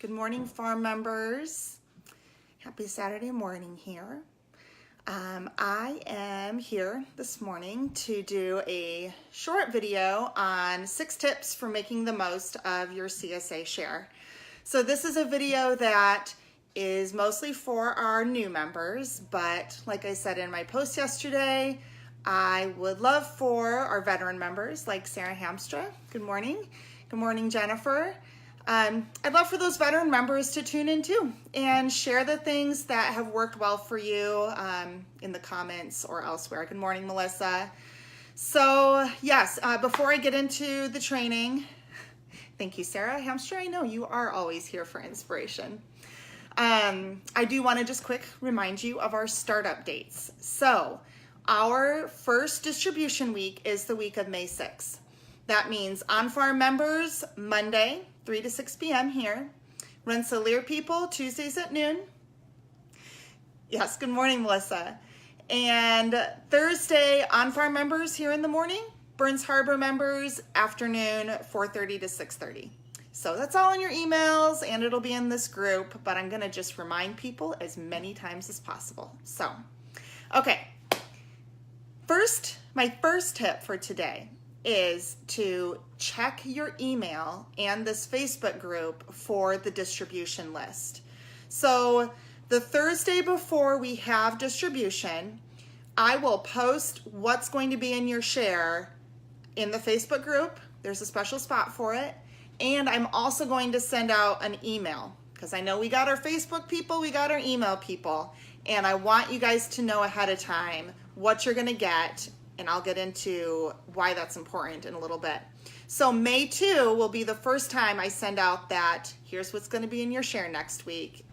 Good morning, farm members. Happy Saturday morning here. I am here this morning to do a short video on 6 tips for making the most of your CSA share. So this is a video that is mostly for our new members, but like I said in my post yesterday, I would love for our veteran members like Sarah Hamstra. Good morning. Good morning, Jennifer. I'd love for those veteran members to tune in too and share the things that have worked well for you in the comments or elsewhere. Good morning, Melissa. So yes, before I get into the training, thank you, Sarah Hamstra. I know you are always here for inspiration. I do want to just quick remind you of our startup dates. So our first distribution week is the week of May 6th. That means on-farm members, Monday, 3 to 6 p.m. here. Rensselaer people, Tuesdays at noon. Yes, good morning, Melissa. And Thursday, on-farm members here in the morning. Burns Harbor members, afternoon, 4:30 to 6:30. So that's all in your emails, and it'll be in this group, but I'm going to just remind people as many times as possible. So, okay. My first tip for today is to check your email and this Facebook group for the distribution list. So the Thursday before we have distribution, I will post what's going to be in your share in the Facebook group. There's a special spot for it. And I'm also going to send out an email because I know we got our Facebook people, we got our email people, and I want you guys to know ahead of time what you're going to get. And I'll get into why that's important in a little bit. So May 2 will be the first time I send out that here's what's going to be in your share next week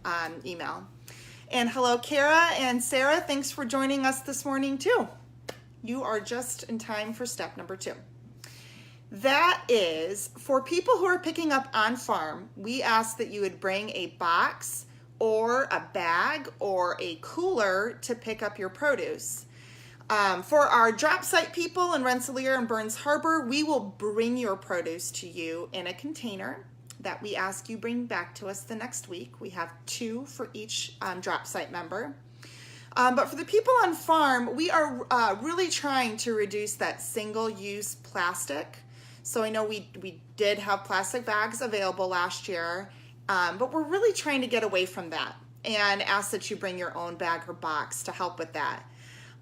email. And hello, Kara and Sarah. Thanks for joining us this morning too. You are just in time for step number 2. That is for people who are picking up on farm. We ask that you would bring a box or a bag or a cooler to pick up your produce. For our drop site people in Rensselaer and Burns Harbor, we will bring your produce to you in a container that we ask you bring back to us the next week. We have 2 for each drop site member. But for the people on farm, we are really trying to reduce that single-use plastic. So I know we did have plastic bags available last year, but we're really trying to get away from that and ask that you bring your own bag or box to help with that.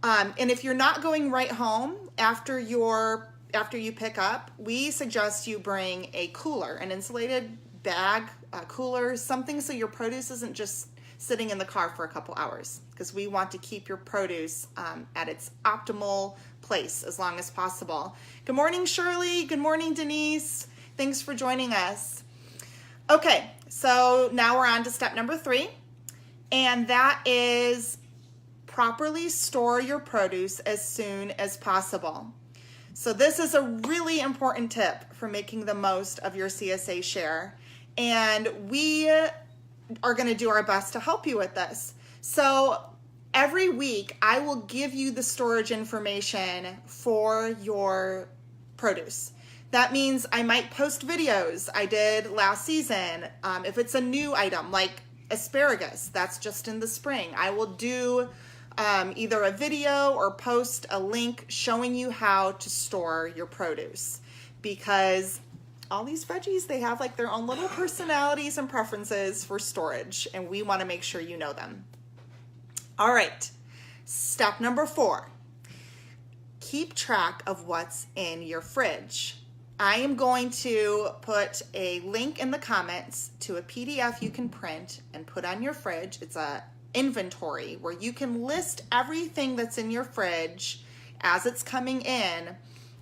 And if you're not going right home after you pick up, we suggest you bring a cooler, an insulated bag, a cooler, something so your produce isn't just sitting in the car for a couple hours, because we want to keep your produce at its optimal place as long as possible. Good morning, Shirley. Good morning, Denise. Thanks for joining us. Okay, so now we're on to step number 3, and that is properly store your produce as soon as possible. So this is a really important tip for making the most of your CSA share, and we are going to do our best to help you with this. So every week I will give you the storage information for your produce. That means I might post videos I did last season. If it's a new item like asparagus, that's just in the spring, I will do either a video or post a link showing you how to store your produce, because all these veggies, they have like their own little personalities and preferences for storage, and we want to make sure you know them. All right, step number 4, keep track of what's in your fridge. I am going to put a link in the comments to a PDF you can print and put on your fridge. It's a inventory where you can list everything that's in your fridge as it's coming in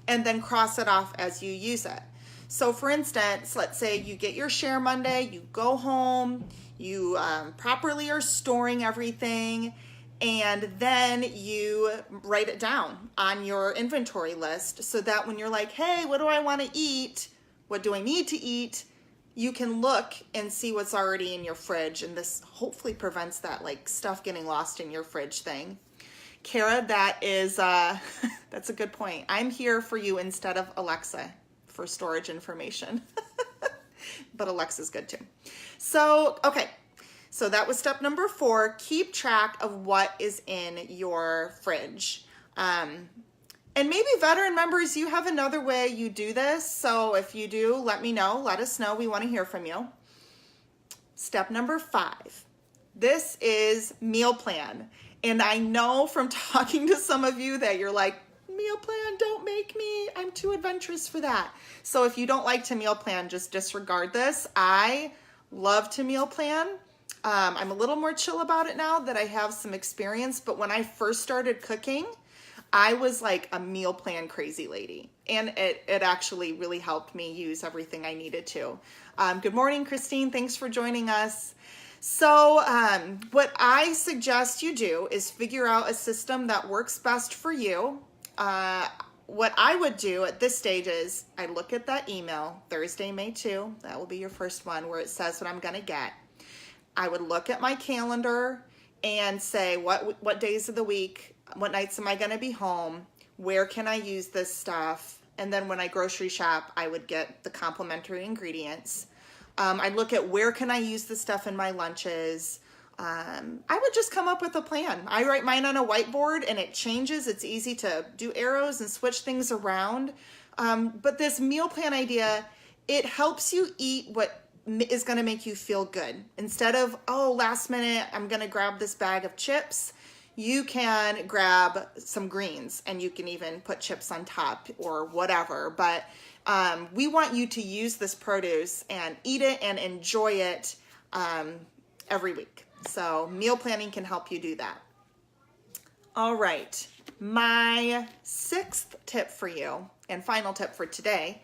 and then cross it off as you use it. So for instance, let's say you get your share Monday, you go home, you properly are storing everything, and then you write it down on your inventory list so that when you're like, hey, what do I want to eat? What do I need to eat? You can look and see what's already in your fridge, and this hopefully prevents that like stuff getting lost in your fridge thing. Kara, that is that's a good point. I'm here for you instead of Alexa for storage information. but Alexa's good too. So, okay. So that was step number 4. Keep track of what is in your fridge. And maybe veteran members, you have another way you do this. So if you do, let me know. Let us know. We want to hear from you. Step number 5. This is meal plan. And I know from talking to some of you that you're like, meal plan, don't make me. I'm too adventurous for that. So if you don't like to meal plan, just disregard this. I love to meal plan. I'm a little more chill about it now that I have some experience. But when I first started cooking, I was like a meal plan crazy lady. And it actually really helped me use everything I needed to. Good morning, Christine. Thanks for joining us. So what I suggest you do is figure out a system that works best for you. What I would do at this stage is I look at that email, Thursday, May 2. That will be your first one where it says what I'm going to get. I would look at my calendar and say what days of the week, what nights am I going to be home, where can I use this stuff, and then when I grocery shop, I would get the complimentary ingredients. I'd look at where can I use the stuff in my lunches. I would just come up with a plan. I write mine on a whiteboard and it changes. It's easy to do arrows and switch things around. But this meal plan idea, it helps you eat what is going to make you feel good. Instead of, oh, last minute, I'm going to grab this bag of chips. You can grab some greens and you can even put chips on top or whatever. But we want you to use this produce and eat it and enjoy it every week. So meal planning can help you do that. All right. My 6th tip for you and final tip for today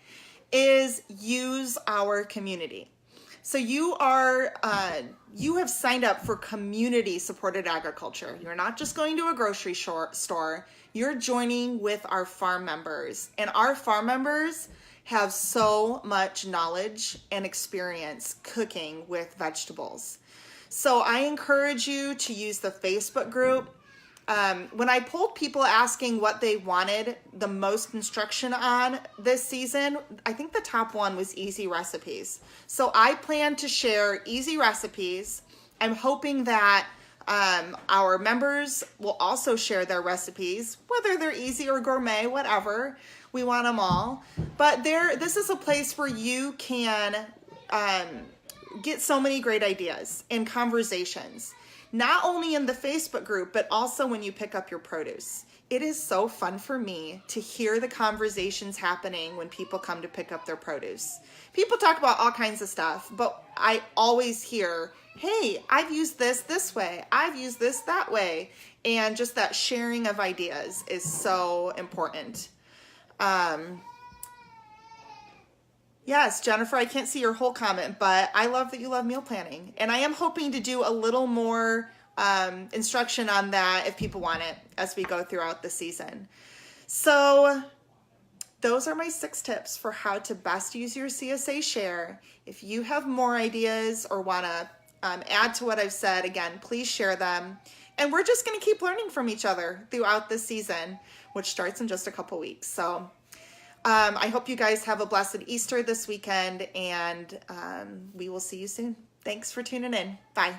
is use our community. So you have signed up for community supported agriculture. You're not just going to a grocery store. You're joining with our farm members, and our farm members have so much knowledge and experience cooking with vegetables. So I encourage you to use the Facebook group. When I polled people asking what they wanted the most instruction on this season, I think the top one was easy recipes. So I plan to share easy recipes. I'm hoping that our members will also share their recipes, whether they're easy or gourmet, whatever. We want them all. But this is a place where you can get so many great ideas and conversations. Not only in the Facebook group, but also when you pick up your produce. It is so fun for me to hear the conversations happening when people come to pick up their produce. People talk about all kinds of stuff, but I always hear, hey, I've used this way. I've used this that way. And just that sharing of ideas is so important. Yes, Jennifer, I can't see your whole comment, but I love that you love meal planning. And I am hoping to do a little more instruction on that if people want it as we go throughout the season. So those are my 6 tips for how to best use your CSA share. If you have more ideas or want to add to what I've said, again, please share them. And we're just going to keep learning from each other throughout this season, which starts in just a couple weeks. So I hope you guys have a blessed Easter this weekend, and we will see you soon. Thanks for tuning in. Bye.